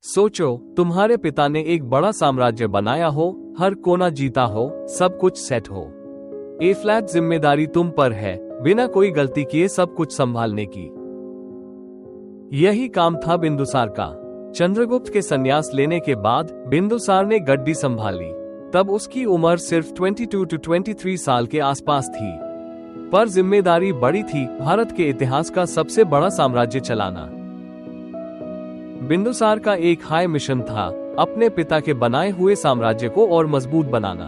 सोचो, तुम्हारे पिता ने एक बड़ा साम्राज्य बनाया हो, हर कोना जीता हो, सब कुछ सेट हो। ए फ्लैट जिम्मेदारी तुम पर है, बिना कोई गलती किए सब कुछ संभालने की। यही काम था बिंदुसार का। चंद्रगुप्त के संन्यास लेने के बाद बिंदुसार ने गद्दी संभाली। तब उसकी उम्र सिर्फ 22 to 23 साल के आसपास थी, पर जिम्मेदारी बड़ी थी, भारत के इतिहास का सबसे बड़ा साम्राज्य चलाना। बिंदुसार का एक हाई मिशन था, अपने पिता के बनाए हुए साम्राज्य को और मजबूत बनाना।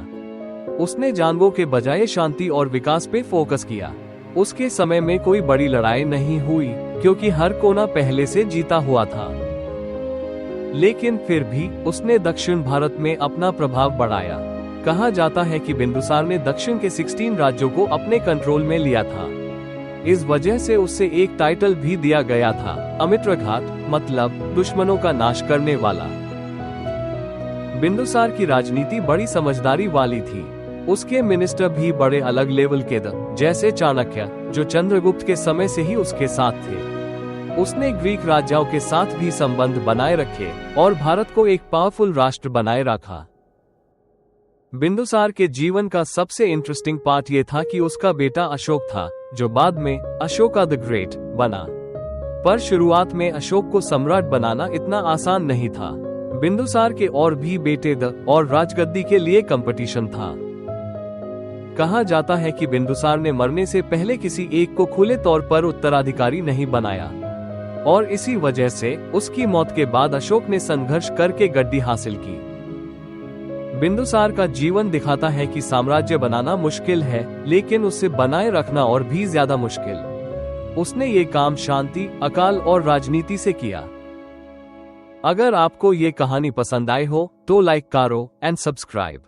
उसने जानवों के बजाय शांति और विकास पे फोकस किया। उसके समय में कोई बड़ी लड़ाई नहीं हुई, क्योंकि हर कोना पहले से जीता हुआ था। लेकिन फिर भी उसने दक्षिण भारत में अपना प्रभाव बढ़ाया। कहा जाता है कि बिंदुसार ने दक्षिण के 16 राज्यों को अपने कंट्रोल में लिया था। इस वजह से उससे एक टाइटल भी दिया गया था, अमित्रघात, मतलब दुश्मनों का नाश करने वाला। बिंदुसार की राजनीति बड़ी समझदारी वाली थी। उसके मिनिस्टर भी बड़े अलग लेवल के थे, जैसे चाणक्य, जो चंद्रगुप्त के समय से ही उसके साथ थे। उसने ग्रीक राजाओं के साथ भी संबंध बनाए रखे और भारत को एक पावरफुल राष्ट्र बनाए रखा। बिंदुसार के जीवन का सबसे इंटरेस्टिंग पार्ट ये था कि उसका बेटा अशोक था, जो बाद में अशोका द ग्रेट बना। पर शुरुआत में अशोक को सम्राट बनाना इतना आसान नहीं था। बिंदुसार के और भी बेटे थे और राजगद्दी के लिए कंपटीशन था। कहा जाता है कि बिंदुसार ने मरने से पहले किसी एक को खुले तौर पर उत्तराधिकारी नहीं बनाया, और इसी वजह से उसकी मौत के बाद अशोक ने संघर्ष करके गद्दी हासिल की। बिंदुसार का जीवन दिखाता है कि साम्राज्य बनाना मुश्किल है, लेकिन उसे बनाए रखना और भी ज्यादा मुश्किल। उसने ये काम शांति, अकाल और राजनीति से किया। अगर आपको ये कहानी पसंद आई हो तो लाइक करो एंड सब्सक्राइब।